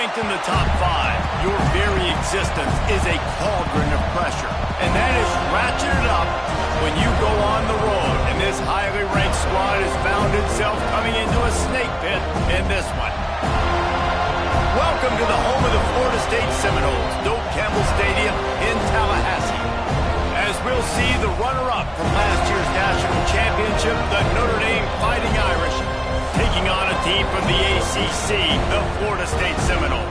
Ranked in the top 5, your very existence is a cauldron of pressure. And that is ratcheted up when you go on the road. And this highly ranked squad has found itself coming into a snake pit in this one. Welcome to the home of the Florida State Seminoles, Doak Campbell Stadium in Tallahassee. As we'll see the runner-up from last year's national championship, the Notre Dame Fighting Irish, taking on a team from the ACC, the Florida State Seminoles.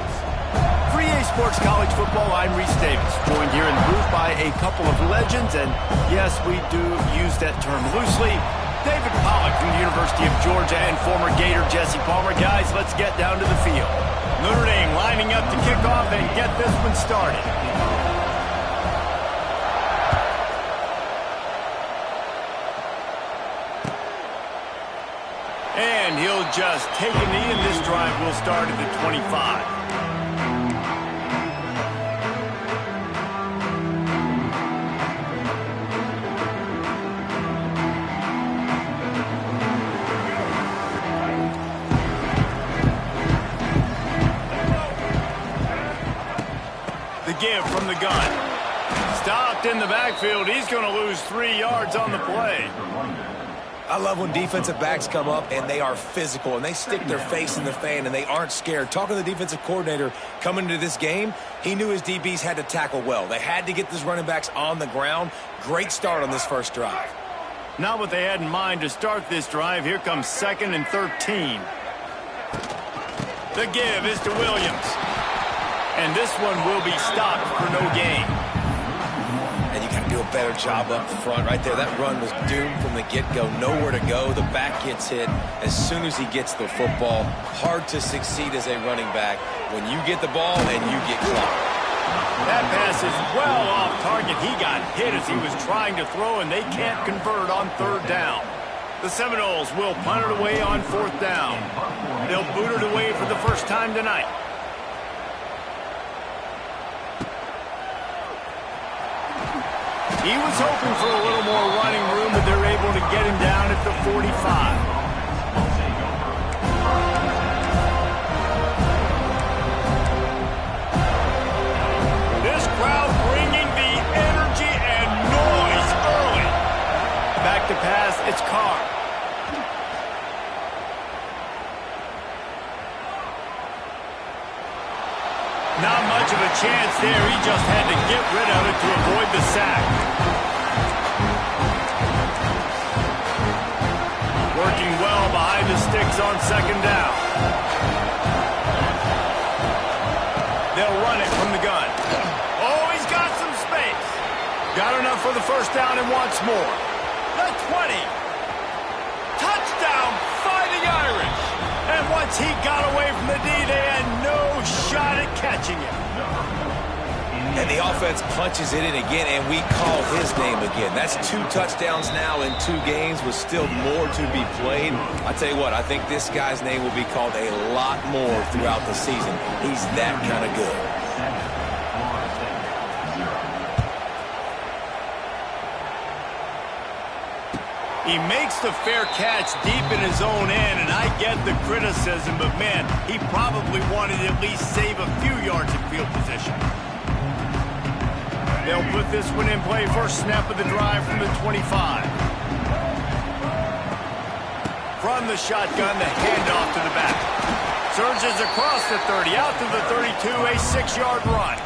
For EA Sports College Football, I'm Reese Davis, joined here in the booth by a couple of legends, and yes, we do use that term loosely. David Pollack from the University of Georgia and former Gator Jesse Palmer. Guys, let's get down to the field. Notre Dame lining up to kick off and get this one started. And he'll just take a knee, and this drive will start at the 25. The give from the gun. Stopped in the backfield. He's going to lose 3 yards on the play. I love when defensive backs come up and they are physical and they stick their face in the fan and they aren't scared. Talking to the defensive coordinator coming into this game, he knew his DBs had to tackle well. They had to get these running backs on the ground. Great start on this first drive. Not what they had in mind to start this drive. Here comes 2nd and 13. The give is to Williams. And this one will be stopped for no gain. And you got to do a better job up front right there. That run was doomed from the get-go. Nowhere to go. The back gets hit as soon as he gets the football. Hard to succeed as a running back when you get the ball and you get clocked. That pass is well off target. He got hit as he was trying to throw, and they can't convert on 3rd down. The Seminoles will punt it away on 4th down. They'll boot it away for the first time tonight. He was hoping for a little more running room, but they're able to get him down at the 45. This crowd bringing the energy and noise early. Back to pass, it's Carr. Not much of a chance there. He just had to get rid of it to avoid the sack. Working well behind the sticks on 2nd down. They'll run it from the gun. Oh, he's got some space. Got enough for the 1st down and wants more. The 20. Touchdown, Fighting Irish. And once he got away from the D, they had no shot at catching him. And the offense punches it in again, and we call his name again. That's 2 touchdowns now in 2 games with still more to be played. I tell you what, I think this guy's name will be called a lot more throughout the season. He's that kind of good. He makes the fair catch deep in his own end, and I get the criticism, but man, he probably wanted to at least save a few yards of field position. They'll put this one in play. First snap of the drive from the 25. From the shotgun, the handoff to the back. Surges across the 30, out to the 32, a 6-yard run.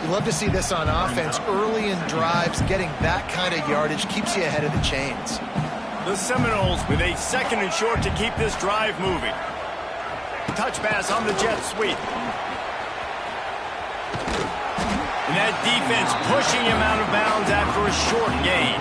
You love to see this on offense. Early in drives, getting that kind of yardage keeps you ahead of the chains. The Seminoles with a 2nd and short to keep this drive moving. Touch pass on the jet sweep. And that defense pushing him out of bounds after a short gain.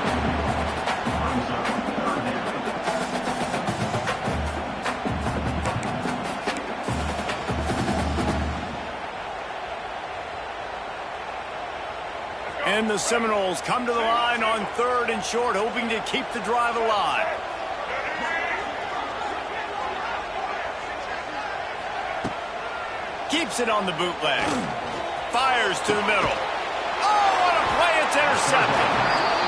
And the Seminoles come to the line on 3rd and short, hoping to keep the drive alive. Keeps it on the bootleg. Fires to the middle. Oh, what a play. It's intercepted.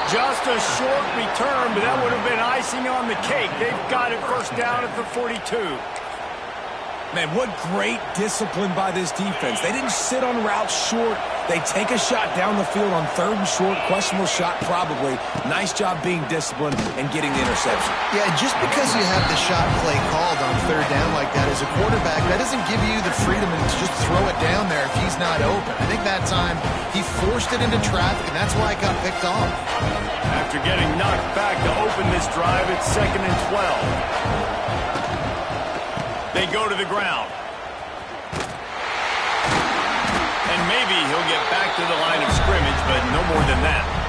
Just a short return, but that would have been icing on the cake. They've got it 1st down at the 42. Man, what great discipline by this defense. They didn't sit on routes short. They take a shot down the field on 3rd and short. Questionable shot, probably. Nice job being disciplined and getting the interception. Yeah, just because you have the shot play called on 3rd down like that as a quarterback, that doesn't give you the freedom to just throw it down there if he's not open. I think that time he forced it into traffic, and that's why it got picked off. After getting knocked back to open this drive, it's 2nd and 12. They go to the ground. And maybe he'll get back to the line of scrimmage, but no more than that.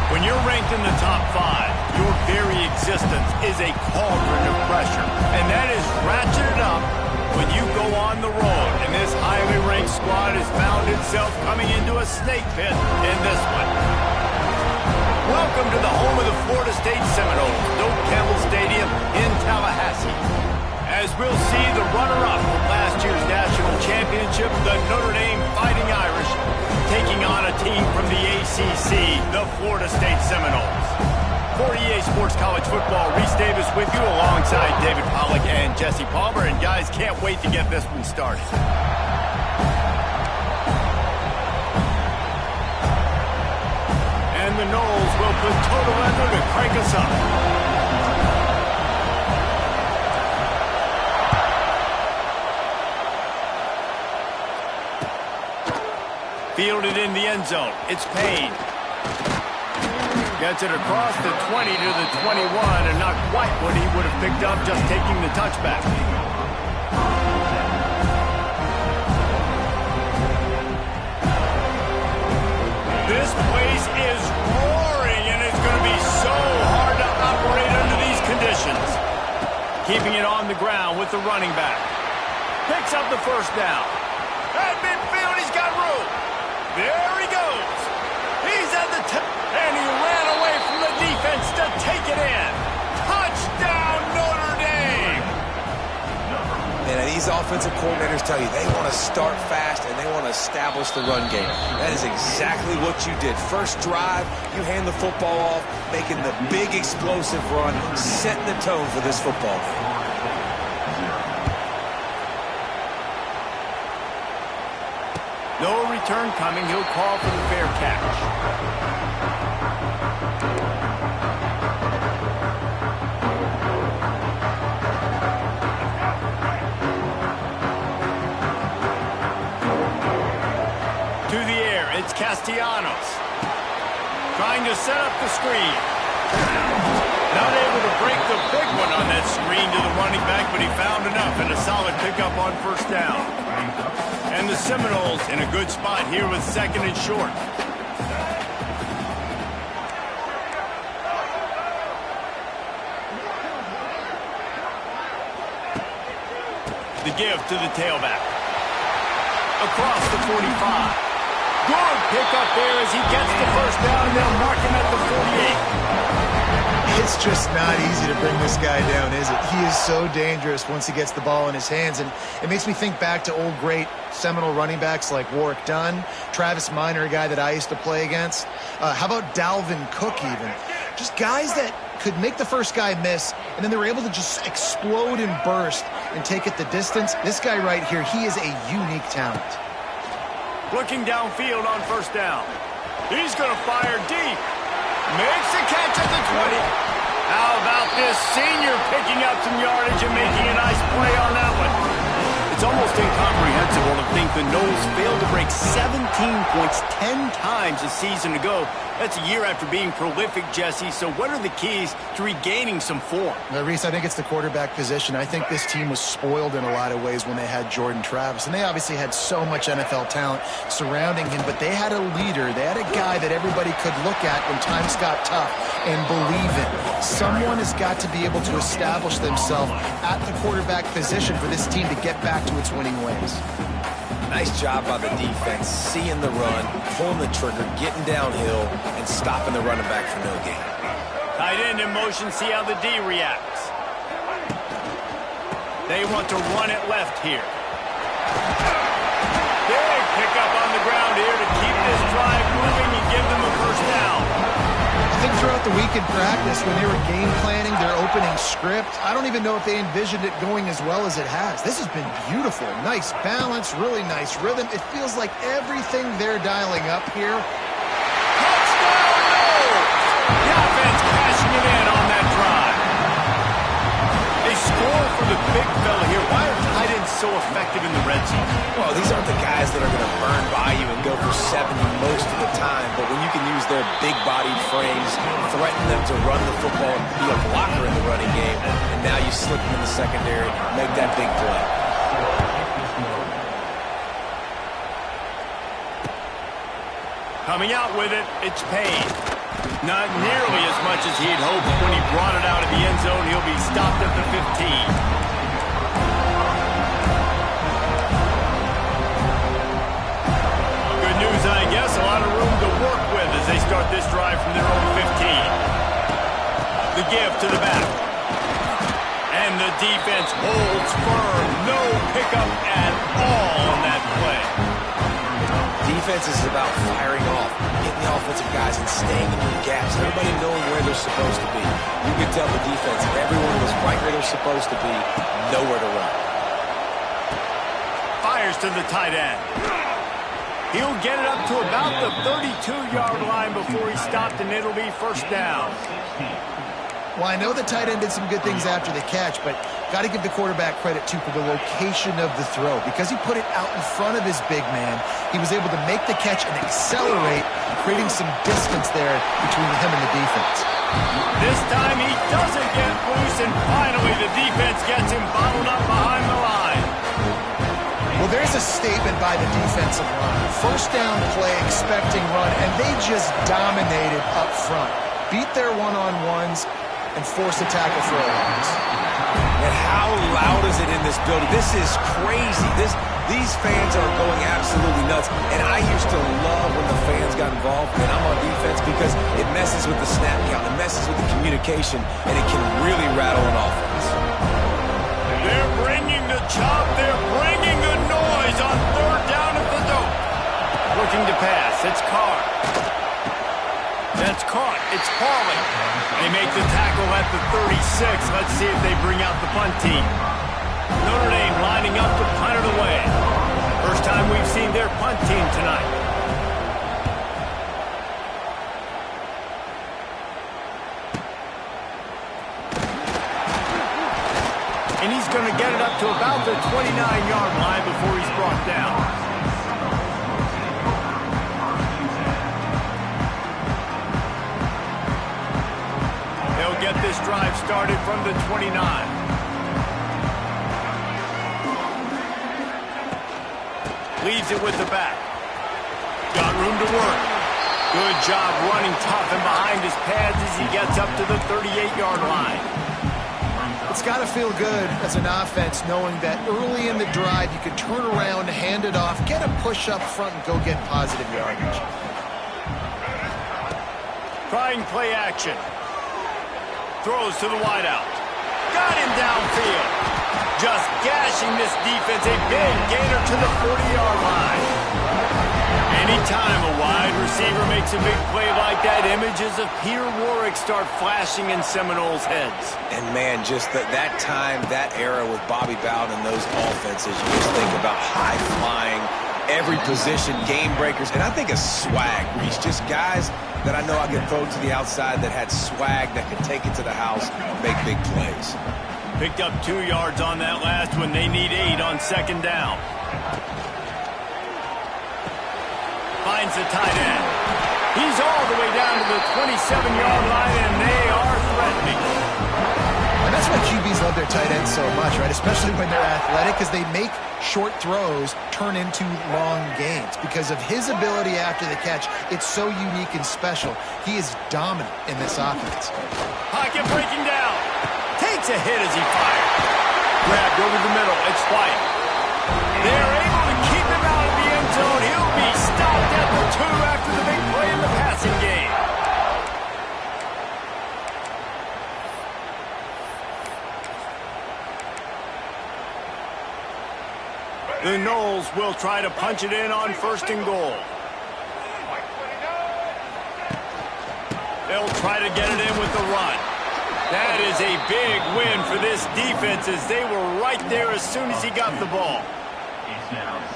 When you're ranked in the top 5, your very existence is a cauldron of pressure. And that is ratcheted up when you go on the road. And this highly ranked squad has found itself coming into a snake pit in this one. Welcome to the home of the Florida State Seminoles, Doak Campbell Stadium in Tallahassee. As we'll see the runner-up from last year's national championship, the Notre Dame Fighting Irish, taking on a team from the ACC, the Florida State Seminoles. For EA Sports College Football, Reese Davis with you alongside David Pollack and Jesse Palmer. And guys, can't wait to get this one started. And the Noles will put total leather to crank us up. Fielded in the end zone. It's Payne. Gets it across the 20 to the 21, and not quite what he would have picked up just taking the touchback. This place is roaring, and it's going to be so hard to operate under these conditions. Keeping it on the ground with the running back. Picks up the first down. At midfield, he's got room. There he goes. He's at the tip, and he ran away from the defense to take it in. Touchdown, Notre Dame. And these offensive coordinators tell you they want to start fast and they want to establish the run game. That is exactly what you did. First drive, you hand the football off, making the big explosive run, setting the tone for this football game. No return coming. He'll call for the fair catch. To the air, it's Castellanos. Trying to set up the screen. Not able to break the big one on that screen to the running back, but he found enough and a solid pickup on first down. And the Seminoles in a good spot here with 2nd and short. The give to the tailback. Across the 45. Good pickup there as he gets the first down. They'll mark him at the 48. It's just not easy to bring this guy down, is it? He is so dangerous once he gets the ball in his hands, and it makes me think back to old great Seminole running backs like Warwick Dunn, Travis Minor, a guy that I used to play against. How about Dalvin Cook even? Just guys that could make the first guy miss, and then they were able to just explode and burst and take it the distance. This guy right here, he is a unique talent. Looking downfield on first down. He's going to fire deep. Makes the catch at the 20. How about this senior picking up some yardage and making a nice play on that one? It's almost incomprehensible to think the Noles failed to break 17 points 10 times a season ago. That's a year after being prolific, Jesse. So what are the keys to regaining some form? Reese, I think it's the quarterback position. I think this team was spoiled in a lot of ways when they had Jordan Travis. And they obviously had so much NFL talent surrounding him, but they had a leader. They had a guy that everybody could look at when times got tough and believe in. Someone has got to be able to establish themselves at the quarterback position for this team to get back to its winning ways. Nice job by the defense, seeing the run, pulling the trigger, getting downhill, and stopping the running back for no gain. Tight end in motion, see how the D reacts. They want to run it left here. Big pickup on the ground here to keep this drive moving and give them a first down. I think throughout the week in practice, when they were game planning their opening script, I don't even know if they envisioned it going as well as it has. This has been beautiful. Nice balance, really nice rhythm. It feels like everything they're dialing up here. Touchdown, Noles! The offense cashing it in on that drive. They score for the big fella here. Why are tight ends so effective in the red zone? Well, these aren't the guys that are going to burn by you and go for 70 most of the time, but when you can use their big-bodied frames, threaten them to run the football, be a blocker in the running game, and now you slip them in the secondary, make that big play. Coming out with it, it's Payne. Not nearly as much as he'd hoped when he brought it out of the end zone. He'll be stopped at the 15. I guess a lot of room to work with as they start this drive from their own 15. The give to the back. And the defense holds firm. No pickup at all on that play. Defense is about firing off, hitting the offensive guys and staying in your gaps. Everybody knowing where they're supposed to be. You can tell the defense, everyone was right where they're supposed to be, nowhere to run. Fires to the tight end. He'll get it up to about the 32-yard line before he's stopped, and it'll be first down. Well, I know the tight end did some good things after the catch, but got to give the quarterback credit, too, for the location of the throw. Because he put it out in front of his big man, he was able to make the catch and accelerate, creating some distance there between him and the defense. This time he doesn't get loose, and finally the defense gets him bottled up behind the line. Well, there's a statement by the defensive line. First down play, expecting run, and they just dominated up front. Beat their one-on-ones and forced a tackle for a loss. And how loud is it in this building? This is crazy. These fans are going absolutely nuts. And I used to love when the fans got involved, and I'm on defense, because it messes with the snap count, it messes with the communication, and it can really rattle an offense. They're bringing the chop. They're bringing the noise on third down at the dope. Looking to pass. It's Carr. That's caught. It's Pauling. They make the tackle at the 36. Let's see if they bring out the punt team. Notre Dame lining up to punt it away. First time we've seen their punt team tonight. And he's going to get it up to about the 29-yard line before he's brought down. They'll get this drive started from the 29. Leaves it with the back. Got room to work. Good job running tough and behind his pads as he gets up to the 38-yard line. It's got to feel good as an offense knowing that early in the drive you can turn around, hand it off, get a push up front, and go get positive yardage. Trying play action. Throws to the wideout. Got him downfield. Just gashing this defense. A big gainer to the 40-yard line. Anytime a wide receiver makes a big play like that, images of Peter Warwick start flashing in Seminoles' heads. And, man, just that time, that era with Bobby Bowden and those offenses, you just think about high-flying, every position, game breakers, and I think a swag, Reach. Just guys that I know I could throw to the outside that had swag, that could take it to the house, make big plays. Picked up 2 yards on that last one. They need 8 on second down. Finds the tight end. He's all the way down to the 27-yard line, and they are threatening. And that's why QBs love their tight ends so much, right? Especially when they're athletic, because they make short throws turn into long gains. Because of his ability after the catch, it's so unique and special. He is dominant in this offense. Pocket breaking down. Takes a hit as he fired. Grabbed over the middle. It's White. They're able to keep him out of the end zone. He'll be stopped at the 2 after the big play in the passing game. The Knowles will try to punch it in on 1st and goal. They'll try to get it in with the run. That is a big win for this defense as they were right there as soon as he got the ball.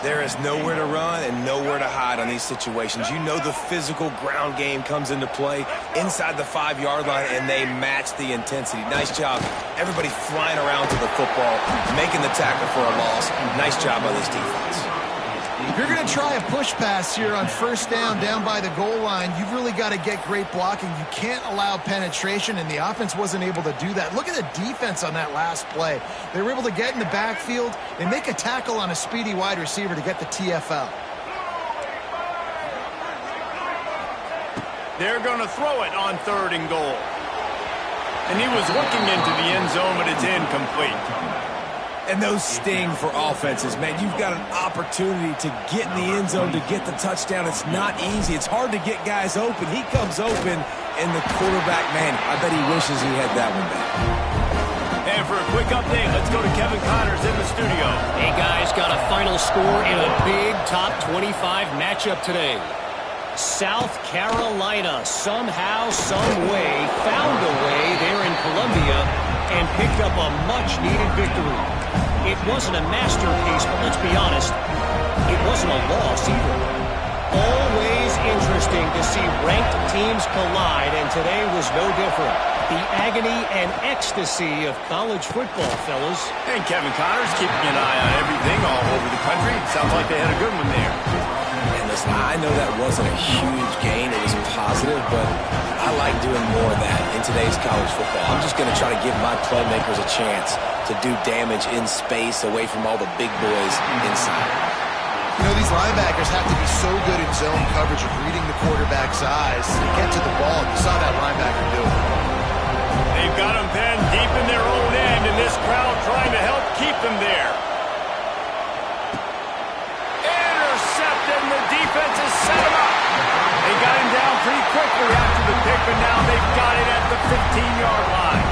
There is nowhere to run and nowhere to hide on these situations. You know the physical ground game comes into play inside the 5-yard line, and they match the intensity. Nice job. Everybody flying around to the football, making the tackle for a loss. Nice job on this defense. If you're going to try a push pass here on 1st down by the goal line, you've really got to get great blocking. You can't allow penetration, and the offense wasn't able to do that. Look at the defense on that last play. They were able to get in the backfield. They make a tackle on a speedy wide receiver to get the TFL. They're going to throw it on 3rd and goal. And he was looking into the end zone, but it's incomplete. And those sting for offenses, man. You've got an opportunity to get in the end zone to get the touchdown. It's not easy. It's hard to get guys open. He comes open, and the quarterback, man, I bet he wishes he had that one back. And for a quick update, let's go to Kevin Connors in the studio. Hey, guys, got a final score in a big top 25 matchup today. South Carolina somehow, some way, found a way there in Columbia and picked up a much-needed victory. It wasn't a masterpiece, but let's be honest, it wasn't a loss either. Always interesting to see ranked teams collide, and today was no different. The agony and ecstasy of college football, fellas. And Kevin Connors keeping an eye on everything all over the country. Sounds like they had a good one there. And listen, I know that wasn't a huge gain. It was positive, but I like doing more of that in today's college football. I'm just going to try to give my playmakers a chance to do damage in space away from all the big boys inside. You know, these linebackers have to be so good in zone coverage of reading the quarterback's eyes to get to the ball. You saw that linebacker do it. They've got them penned deep in their own end, and this crowd trying to help keep them there. Intercepted, and the defense has set him up. They got him down pretty quickly after the pick, but now they've got it at the 15-yard line.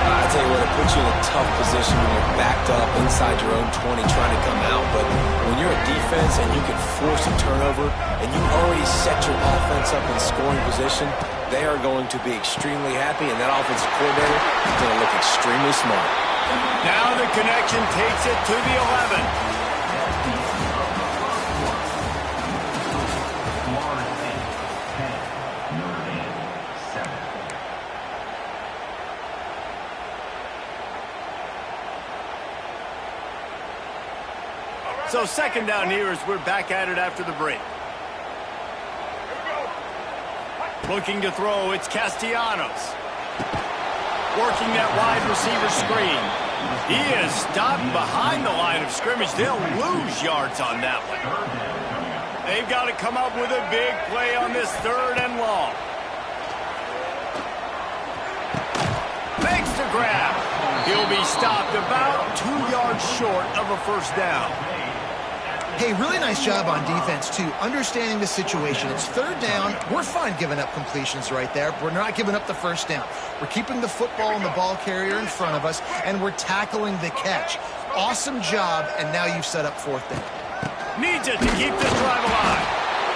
I tell you what, it puts you in a tough position when you're backed up inside your own 20 trying to come out. But when you're a defense and you can force a turnover and you already set your offense up in scoring position, they are going to be extremely happy, and that offensive coordinator is going to look extremely smart. Now the connection takes it to the 11. So 2nd down here as we're back at it after the break. Looking to throw, it's Castellanos. Working that wide receiver screen. He is stopped behind the line of scrimmage. They'll lose yards on that one. They've got to come up with a big play on this 3rd and long. Makes the grab. He'll be stopped about 2 yards short of a 1st down. Hey, really nice job on defense, too, understanding the situation. It's 3rd down. We're fine giving up completions right there. We're not giving up the 1st down. We're keeping the football and the ball carrier in front of us, and we're tackling the catch. Awesome job, and now you've set up 4th down. Needs it to keep this drive alive.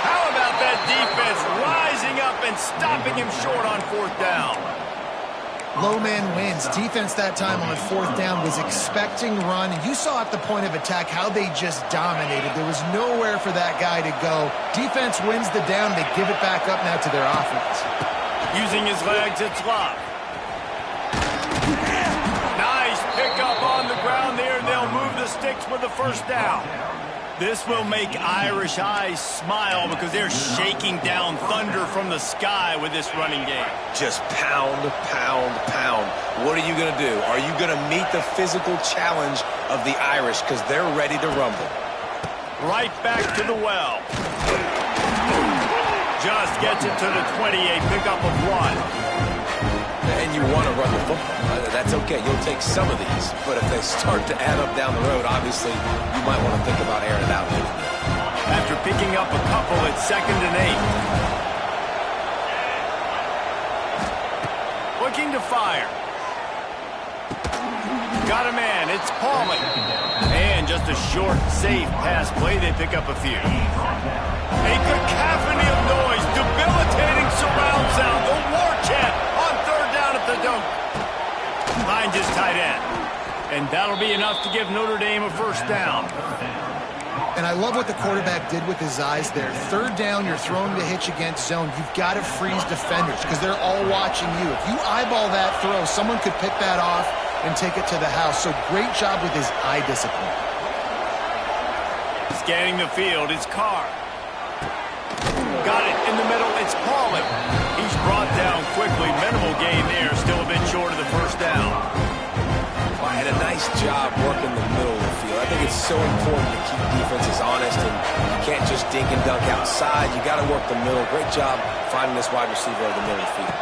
How about that defense rising up and stopping him short on 4th down? Low man wins. Defense that time on 4th down was expecting run. You saw at the point of attack how they just dominated. There was nowhere for that guy to go. Defense wins the down. They give it back up now to their offense. Using his legs, it's Love. 9 the sticks with the first down. This will make Irish eyes smile because they're shaking down thunder from the sky with this running game. Just pound, pound, pound. What are you going to do? Are you going to meet the physical challenge of the Irish because they're ready to rumble? Right back to the well. Just gets it to the 28, pickup of 1. And you want to run the football. That's okay. You'll take some of these. But if they start to add up down the road, obviously, you might want to think about airing it out. After picking up a couple, it's 2nd and 8. Looking to fire. Got a man. It's Pauling. And just a short, safe pass play. They pick up a few. A cacophony of noise. Debilitating surround sound. The war chant on 3rd down at the dunk. Finds his tight end. And that'll be enough to give Notre Dame a first down. And I love what the quarterback did with his eyes there. 3rd down, you're throwing the hitch against zone. You've got to freeze defenders because they're all watching you. If you eyeball that throw, someone could pick that off and take it to the house. So great job with his eye discipline. Scanning the field, it's Carr. Got it in the middle, it's Pauling. He's brought down quickly. Minimal gain there, still a bit short of the first down. And a nice job working the middle of the field. I think it's so important to keep defenses honest, and you can't just dink and dunk outside. You got to work the middle. Great job finding this wide receiver in the middle of the field.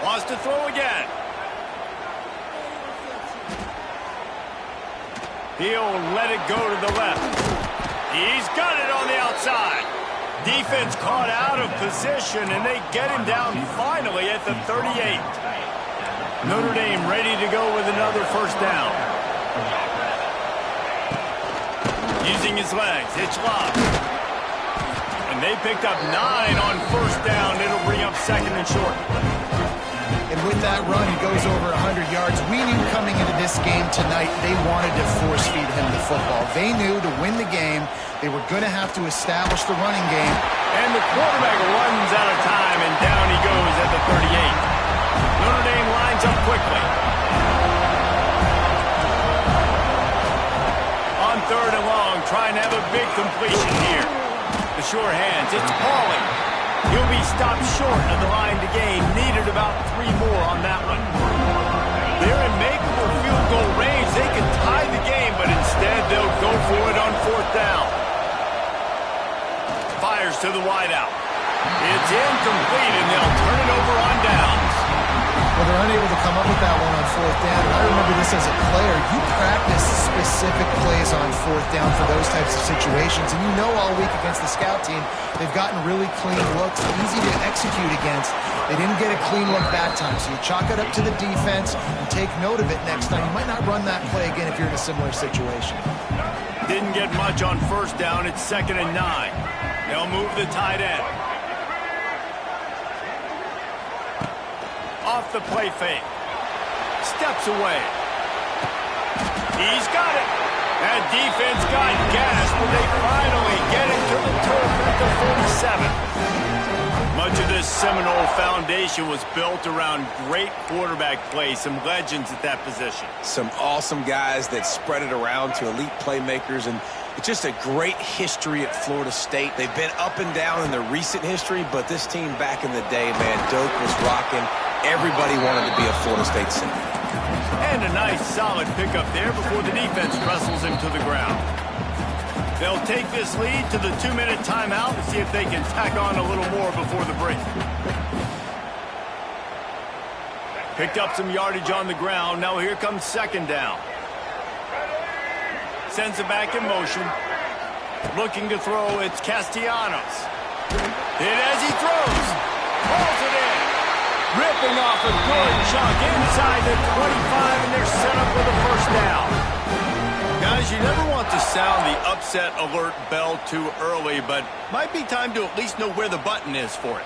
Wants to throw again. He'll let it go to the left. He's got it on the outside. Defense caught out of position, and they get him down finally at the 38. Notre Dame ready to go with another first down. Using his legs, it's locked. And they picked up 9 on first down. It'll bring up 2nd and short. And with that run, he goes over 100 yards. We knew coming into this game tonight they wanted to force feed him the football. They knew to win the game, they were going to have to establish the running game. And the quarterback runs out of time, and down he goes at the 38. Notre Dame lines up quickly. On 3rd and long, trying to have a big completion here. The sure hands, it's Pauling. He'll be stopped short of the line to gain. Needed about 3 more on that one. They're in makeable field goal range. They could tie the game, but instead they'll go for it on 4th down. Fires to the wideout. It's incomplete, and they'll turn it over on downs. Well, they're unable to come up with that one on 4th down. And I remember this as a player. You practice specific plays on 4th down for those types of situations. And you know all week against the scout team, they've gotten really clean looks, easy to execute against. They didn't get a clean look that time. So you chalk it up to the defense and take note of it next time. You might not run that play again if you're in a similar situation. Didn't get much on first down. It's 2nd and 9. They'll move the tight end. Off the play fake. Steps away. He's got it. That defense got gas, but they finally get it to the turf at the 47. Much of this Seminole foundation was built around great quarterback play, some legends at that position. Some awesome guys that spread it around to elite playmakers, and it's just a great history at Florida State. They've been up and down in their recent history, but this team back in the day, man, Doak was rocking. Everybody wanted to be a Florida State center. And a nice solid pickup there before the defense wrestles him to the ground. They'll take this lead to the 2-minute timeout and see if they can tack on a little more before the break. Picked up some yardage on the ground. Now here comes 2nd down. Sends it back in motion. Looking to throw, it's Castellanos. Hit as he throws. Pulls it in. Ripping off a good chunk inside the 25, and they're set up with a first down. Guys, you never want to sound the upset alert bell too early, but might be time to at least know where the button is for it.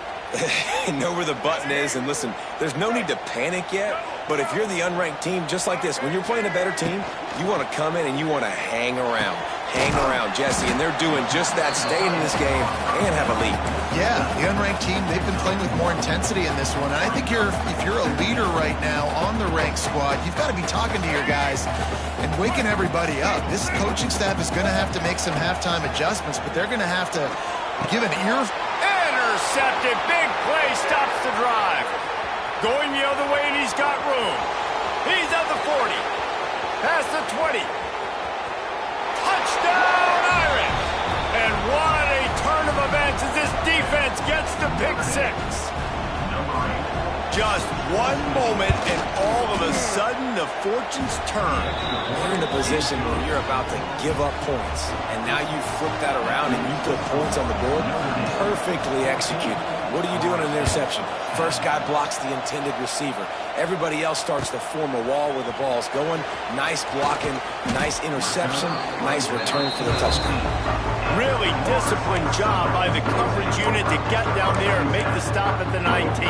Know where the button is, and listen, there's no need to panic yet, but if you're the unranked team, just like this, when you're playing a better team, you want to come in and you want to hang around. hang around Jesse, and they're doing just that, staying in this game and have a lead. Yeah, the unranked team, they've been playing with more intensity in this one. And I think if you're a leader right now on the ranked squad, you've got to be talking to your guys and waking everybody up. This coaching staff is going to have to make some halftime adjustments, but they're going to have to give an ear. Intercepted. Big play stops the drive. Going the other way, and he's got room. He's at the 40. Past the 20. Touchdown, Irish! And what a turn of events as this defense gets the pick six. Just one moment, and all of a sudden, the fortunes turn. You're in a position where you're about to give up points, and now you flip that around and you put points on the board. Perfectly executed. What do you do on an interception? First guy blocks the intended receiver. Everybody else starts to form a wall where the ball's going. Nice blocking, nice interception, nice return for the touchdown. Really disciplined job by the coverage unit to get down there and make the stop at the 19.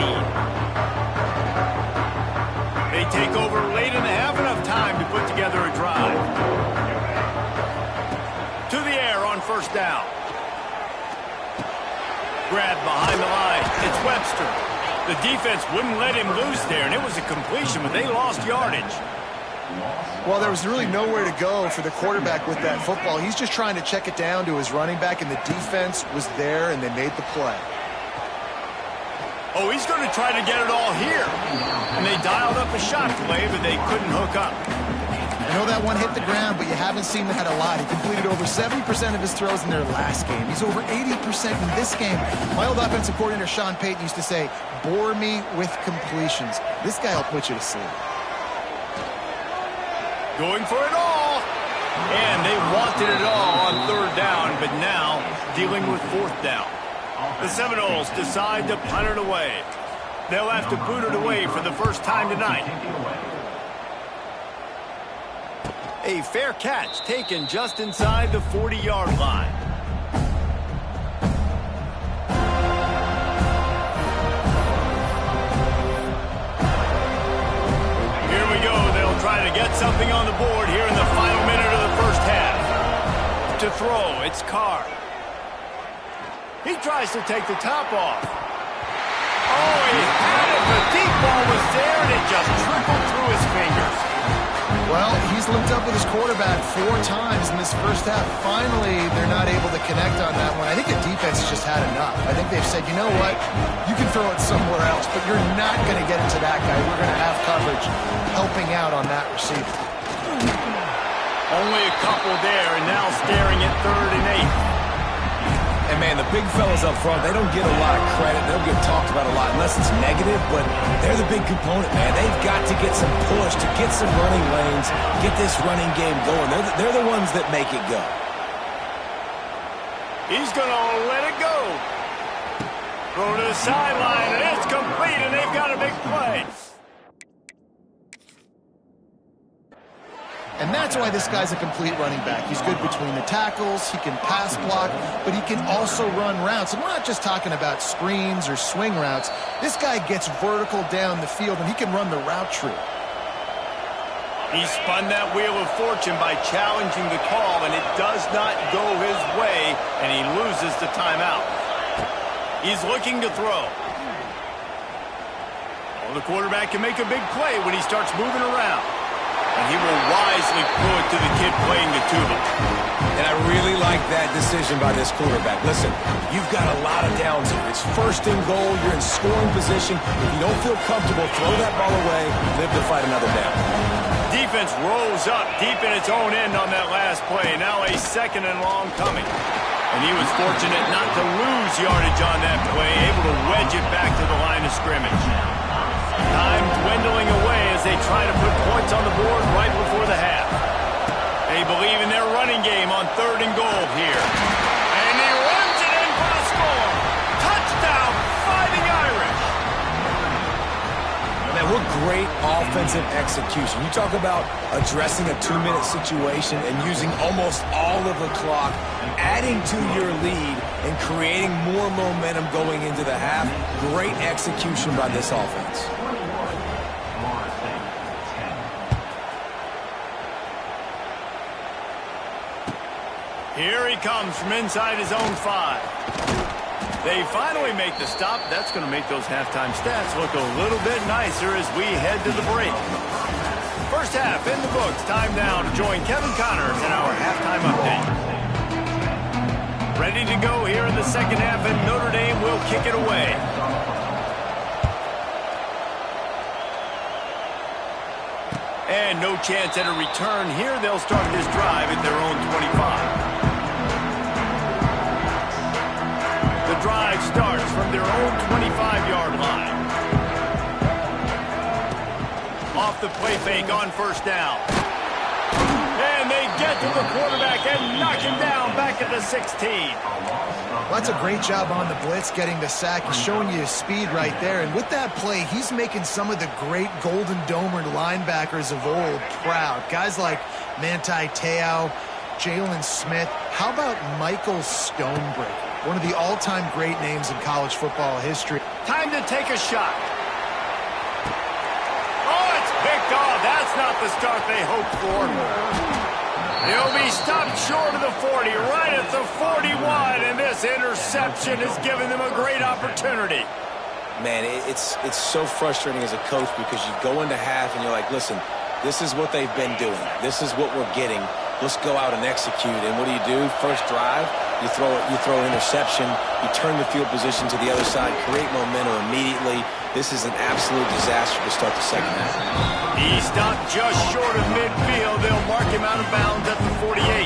They take over late in the half, enough time to put together a drive. To the air on first down. Grab behind the line. It's Webster. The defense wouldn't let him loose there, and it was a completion, but they lost yardage. Well, there was really nowhere to go for the quarterback with that football. He's just trying to check it down to his running back, and the defense was there, and they made the play. Oh, he's going to try to get it all here. And they dialed up a shot play, but they couldn't hook up. I know that one hit the ground, but you haven't seen that a lot. He completed over 70% of his throws in their last game. He's over 80% in this game. My old offensive coordinator, Sean Payton, used to say, bore me with completions. This guy will put you to sleep. Going for it all. And they wanted it all on third down, but now dealing with fourth down. The Seminoles decide to punt it away. They'll have to boot it away for the first time tonight. A fair catch taken just inside the 40-yard line. Here we go. They'll try to get something on the board here in the final minute of the first half. To throw, it's Carr. He tries to take the top off. Oh, he had it. The deep ball was there, and it just trickled through his fingers. Well, he's linked up with his quarterback 4 times in this first half. Finally, they're not able to connect on that one. I think the defense has just had enough. I think they've said, you know what? You can throw it somewhere else, but you're not going to get it to that guy. We're going to have coverage helping out on that receiver. Only a couple there, and now staring at 3rd and 8. And, man, the big fellas up front, they don't get a lot of credit. They don't get talked about a lot unless it's negative, but they're the big component, man. They've got to get some push, to get some running lanes, get this running game going. They're the ones that make it go. He's going to let it go. Throw to the sideline, and it's complete, and they've got a big play. And that's why this guy's a complete running back. He's good between the tackles, he can pass block, but he can also run routes. And we're not just talking about screens or swing routes. This guy gets vertical down the field, and he can run the route tree. He spun that wheel of fortune by challenging the call, and it does not go his way, and he loses the timeout. He's looking to throw. Well, the quarterback can make a big play when he starts moving around. And he will wisely throw it to the kid playing the tuba. And I really like that decision by this quarterback. Listen, you've got a lot of downs here. It's 1st and goal. You're in scoring position. If you don't feel comfortable, throw that ball away. Live to fight another down. Defense rolls up deep in its own end on that last play. Now a 2nd and long coming. And he was fortunate not to lose yardage on that play, able to wedge it back to the line of scrimmage. Time dwindling away as they try to put points on the board right before the half. They believe in their running game on 3rd and goal here. And he runs it in for the score. Touchdown, Fighting Irish. Man, what great offensive execution. You talk about addressing a 2-minute situation and using almost all of the clock, adding to your lead and creating more momentum going into the half. Great execution by this offense. Here he comes from inside his own 5. They finally make the stop. That's going to make those halftime stats look a little bit nicer as we head to the break. First half in the books. Time now to join Kevin Connors in our halftime update. Ready to go here in the second half, and Notre Dame will kick it away. And no chance at a return here. They'll start this drive at their own 25. The drive starts from their own 25-yard line. Off the play fake on first down. And they get to the quarterback and knock him down back at the 16. Well, that's a great job on the blitz, getting the sack. He's showing you his speed right there. And with that play, he's making some of the great Golden Domer linebackers of old proud. Guys like Ncaa, Jalen Smith. How about Michael Stonebreaker? One of the all-time great names in college football history. Time to take a shot. Oh, it's picked off. That's not the start they hoped for. He'll be stopped short of the 40, right at the 41, and this interception has given them a great opportunity. Man, it's so frustrating as a coach because you go into half and you're like, listen, this is what they've been doing. This is what we're getting. Let's go out and execute. And what do? First drive, you throw an interception, you turn the field position to the other side, create momentum immediately. This is an absolute disaster to start the second half. He stopped just short of midfield. They'll mark him out of bounds at the 48.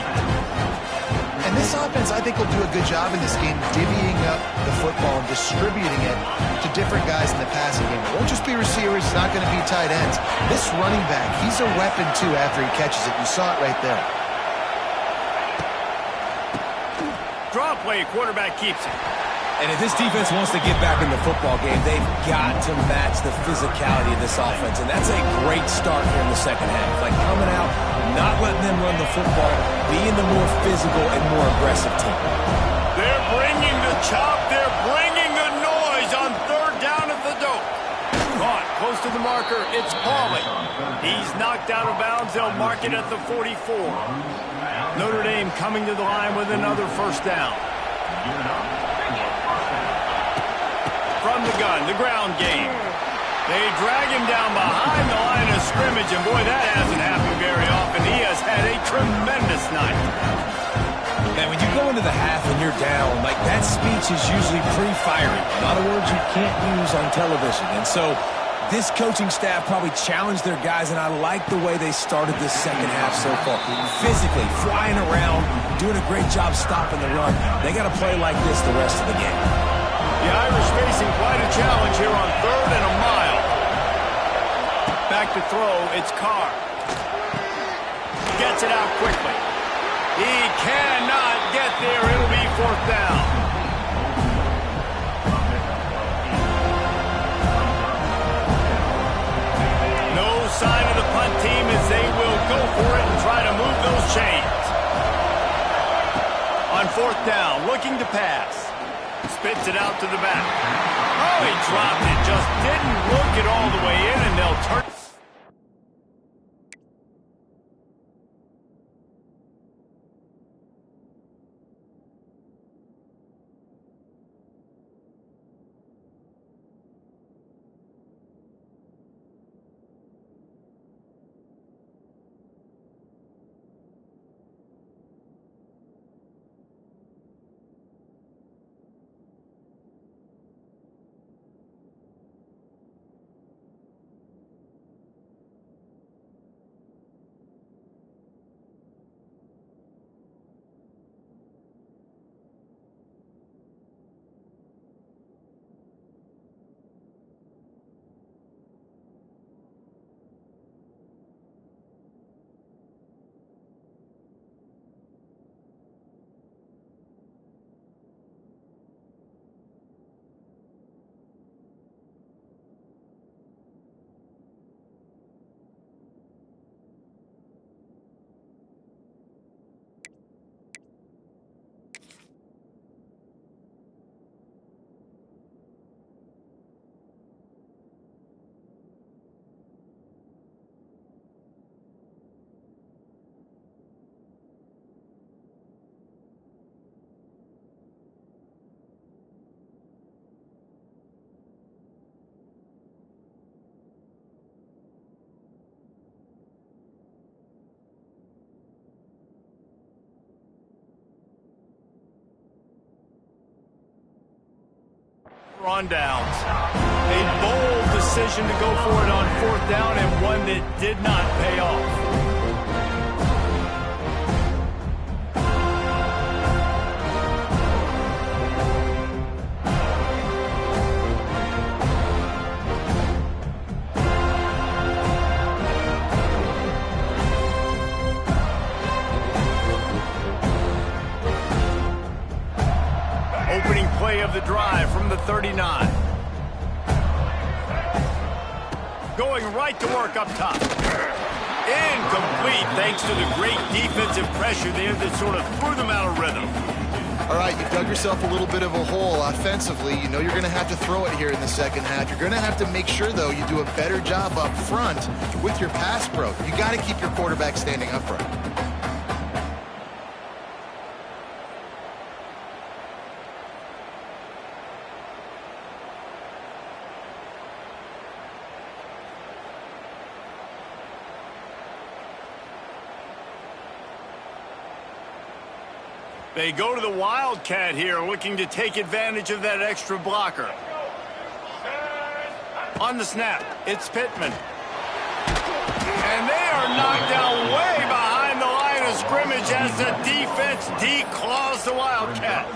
And this offense, I think, will do a good job in this game divvying up the football and distributing it to different guys in the passing game. It won't just be receivers. It's not going to be tight ends. This running back, he's a weapon, too, after he catches it. You saw it right there. Draw play, quarterback keeps it. And if this defense wants to get back in the football game, they've got to match the physicality of this offense. And that's a great start here in the second half. Like coming out, not letting them run the football, being the more physical and more aggressive team. They're bringing the chop. They're bringing the noise on third down at the dope. Caught close to the marker. It's Pauly. He's knocked out of bounds. They'll mark it at the 44. Notre Dame coming to the line with another first down. From the gun, the ground game. They drag him down behind the line of scrimmage, and boy, that hasn't happened very often. He has had a tremendous night. Man, when you go into the half and you're down, like that speech is usually pre-fiery. A lot of words you can't use on television. And so this coaching staff probably challenged their guys, and I like the way they started this second half so far. Physically, flying around, doing a great job stopping the run. They got to play like this the rest of the game. The Irish facing quite a challenge here on third and a mile. Back to throw, it's Carr. Gets it out quickly. He cannot get there. It'll be fourth down. No sign of the punt team as they will go for it and try to move those chains. On fourth down, looking to pass. Spits it out to the back. Oh, he dropped it. Just didn't look it all the way in, and they'll turn. On downs. A bold decision to go for it on 4th down, and one that did not pay off. Opening play of the drive from the 39. Going right to work up top. Incomplete thanks to the great defensive pressure there that sort of threw them out of rhythm. All right, you dug yourself a little bit of a hole offensively. You know you're going to have to throw it here in the second half. You're going to have to make sure, though, you do a better job up front with your pass pro. You got to keep your quarterback standing upright. They go to the Wildcat here, looking to take advantage of that extra blocker. On the snap, it's Pittman. And they are knocked down way behind the line of scrimmage as the defense declaws the Wildcat.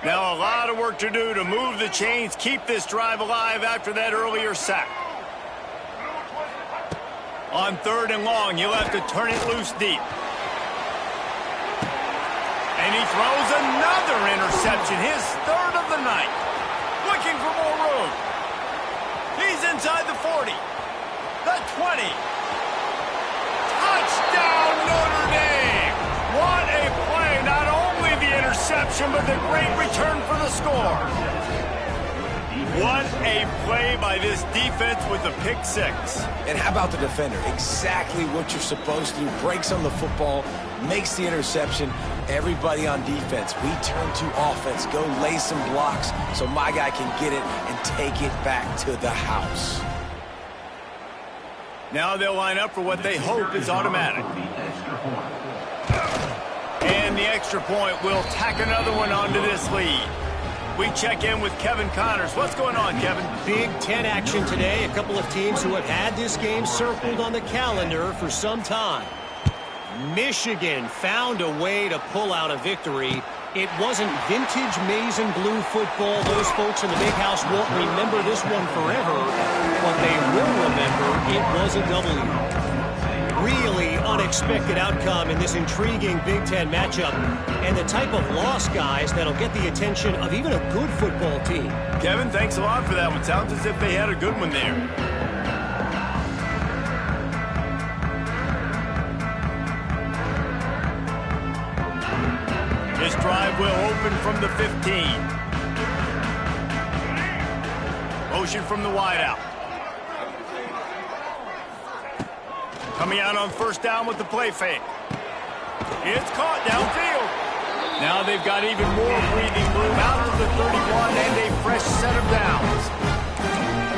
Now a lot of work to do to move the chains, keep this drive alive after that earlier sack. On 3rd and long, you'll have to turn it loose deep. And he throws another interception, his 3rd of the night. Looking for more room. He's inside the 40, the 20. Touchdown, Notre Dame! What a play, not only the interception, but the great return for the score. What a play by this defense with the pick 6. And how about the defender? Exactly what you're supposed to do. Breaks on the football, makes the interception. Everybody on defense, we turn to offense. Go lay some blocks so my guy can get it and take it back to the house. Now they'll line up for what they hope is automatic. And the extra point will tack another one onto this lead. We check in with Kevin Connors. What's going on, Kevin? Big Ten action today. A couple of teams who have had this game circled on the calendar for some time. Michigan found a way to pull out a victory. It wasn't vintage maize and blue football. Those folks in the big house won't remember this one forever. What they will remember, it was a W. Really unexpected outcome in this intriguing Big Ten matchup, and the type of loss, guys, that'll get the attention of even a good football team. Kevin, thanks a lot for that one. Sounds as if they had a good one there. This drive will open from the 15. Motion from the wideout. Coming out on 1st down with the play fake. It's caught downfield. Now they've got even more breathing room out to the 31 and a fresh set of downs.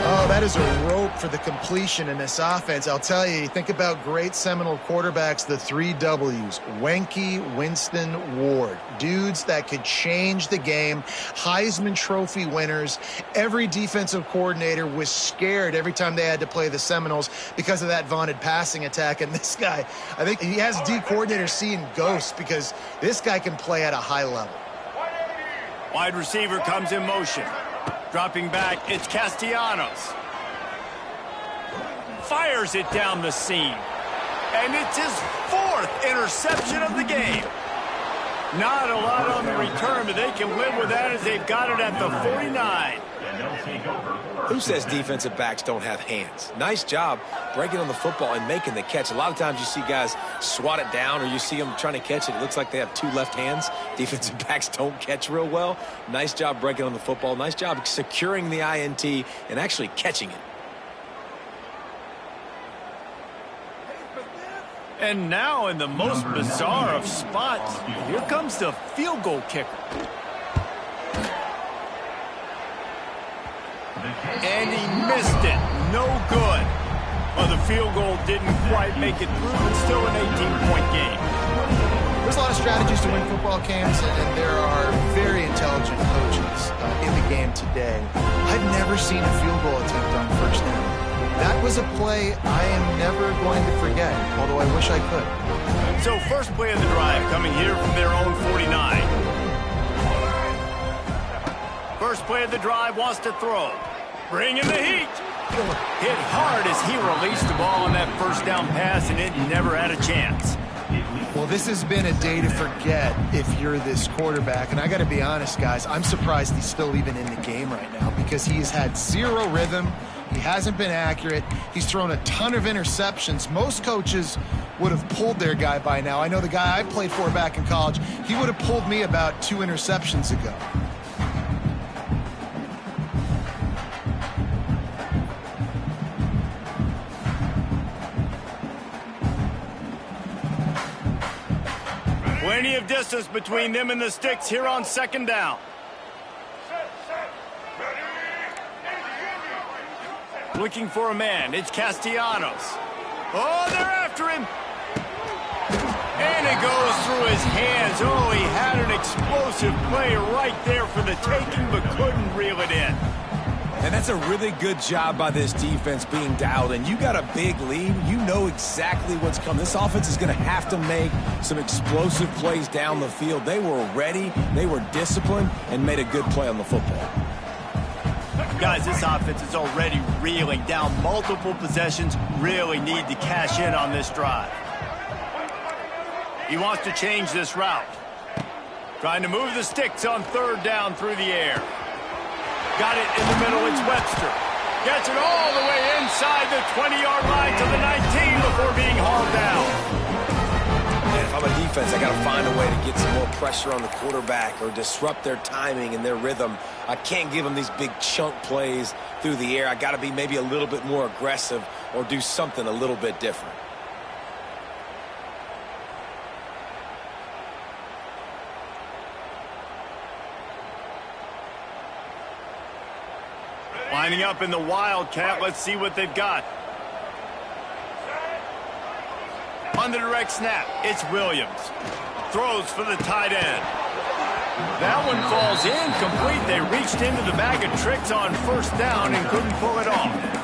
Oh, that is a rope for the completion in this offense. I'll tell you, think about great Seminole quarterbacks, the 3 W's. Wenke, Winston, Ward. Dudes that could change the game. Heisman Trophy winners. Every defensive coordinator was scared every time they had to play the Seminoles because of that vaunted passing attack. And this guy, I think he has D coordinators seeing ghosts because this guy can play at a high level. Wide receiver comes in motion. Dropping back, it's Castellanos. Fires it down the seam. And it's his 4th interception of the game. Not a lot on the return, but they can live with that as they've got it at the 49. Who says defensive backs don't have hands? Nice job breaking on the football and making the catch. A lot of times you see guys swat it down or you see them trying to catch it. It looks like they have 2 left hands. Defensive backs don't catch real well. Nice job breaking on the football. Nice job securing the INT and actually catching it. And now in the most bizarre of spots, here comes the field goal kicker. And he missed it. No good. Well, the field goal didn't quite make it through. It's still an 18-point game. There's a lot of strategies to win football games, and there are very intelligent coaches in the game today. I've never seen a field goal attempt on first down. That was a play I am never going to forget, although I wish I could. So first play of the drive coming here from their own 49. First play of the drive, wants to throw. Bringing the heat. Hit hard as he released the ball on that first down pass, and it never had a chance. Well, this has been a day to forget if you're this quarterback. And I got to be honest, guys, I'm surprised he's still even in the game right now because he has had zero rhythm. He hasn't been accurate. He's thrown a ton of interceptions. Most coaches would have pulled their guy by now. I know the guy I played for back in college, he would have pulled me about 2 interceptions ago. Plenty of distance between them and the sticks here on second down. Looking for a man. It's Castellanos. Oh, they're after him. And it goes through his hands. Oh, he had an explosive play right there for the taking, but couldn't reel it in. And that's a really good job by this defense being dialed in. You got a big lead. You know exactly what's coming. This offense is going to have to make some explosive plays down the field. They were ready, they were disciplined, and made a good play on the football. Guys, this offense is already reeling down multiple possessions. Really need to cash in on this drive. He wants to change this route. Trying to move the sticks on third down through the air. Got it in the middle, it's Webster. Gets it all the way inside the 20-yard line to the 19 before being hauled down. And if I'm a defense, I got to find a way to get some more pressure on the quarterback or disrupt their timing and their rhythm. I can't give them these big chunk plays through the air. I got to be maybe a little bit more aggressive or do something a little bit different. Lining up in the Wildcat. Let's see what they've got. On the direct snap, it's Williams. Throws for the tight end. That one falls incomplete. They reached into the bag of tricks on first down and couldn't pull it off.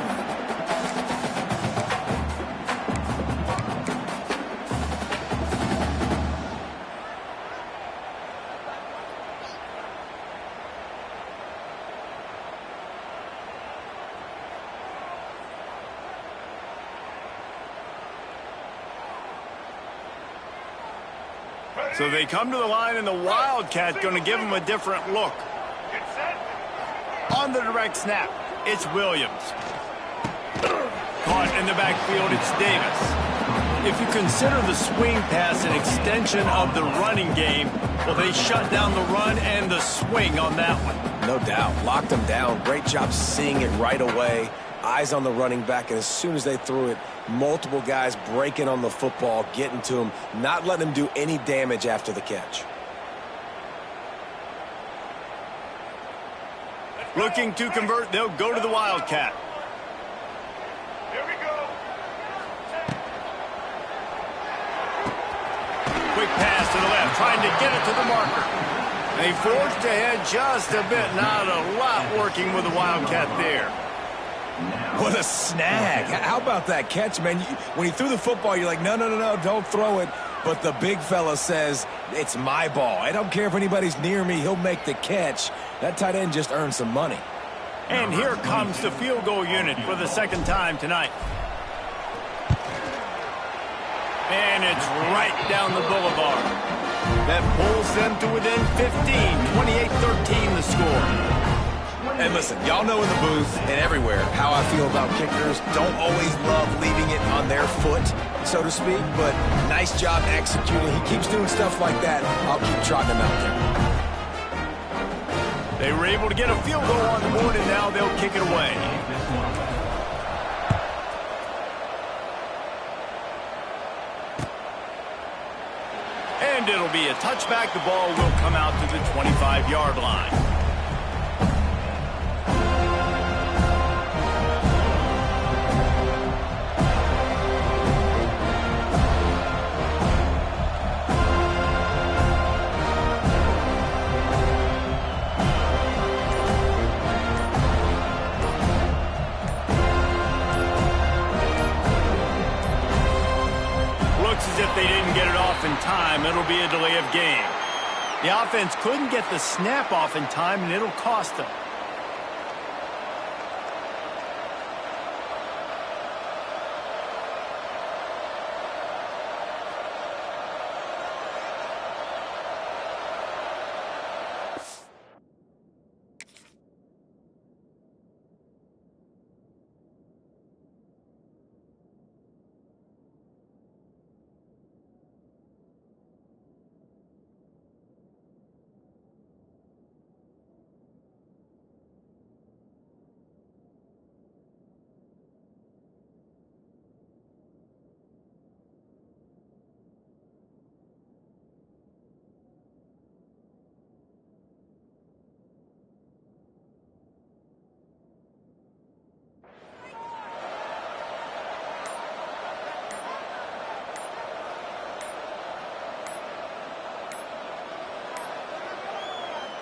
So they come to the line, and the Wildcat going to give them a different look. On the direct snap, it's Williams. Caught in the backfield, it's Davis. If you consider the swing pass an extension of the running game, well, they shut down the run and the swing on that one. No doubt. Locked them down. Great job seeing it right away. Eyes on the running back, and as soon as they threw it, multiple guys breaking on the football, getting to him, not letting him do any damage after the catch. Looking to convert, they'll go to the Wildcat. Here we go. Quick pass to the left, trying to get it to the marker. They forged ahead just a bit, not a lot working with the Wildcat there. What a snag. How about that catch, man? When he threw the football, you're like, no, don't throw it. But the big fella says, it's my ball. I don't care if anybody's near me. He'll make the catch. That tight end just earned some money. And here comes the field goal unit for the second time tonight. And it's right down the boulevard. That pulls them to within 15, 28-13 the score. And listen, y'all know in the booth and everywhere how I feel about kickers. Don't always love leaving it on their foot, so to speak, but nice job executing. He keeps doing stuff like that. I'll keep trotting him out there. They were able to get a field goal on the board, and now they'll kick it away. And it'll be a touchback. The ball will come out to the 25-yard line. As if they didn't get it off in time, it'll be a delay of game. The offense couldn't get the snap off in time, and it'll cost them.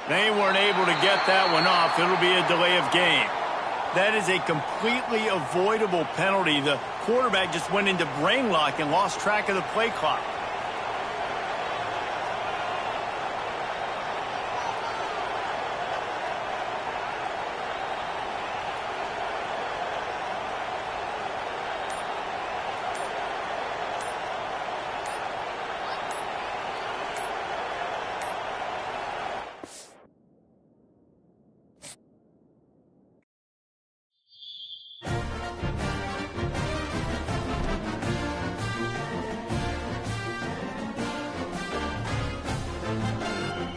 They weren't able to get that one off. It'll be a delay of game. That is a completely avoidable penalty. The quarterback just went into brain lock and lost track of the play clock.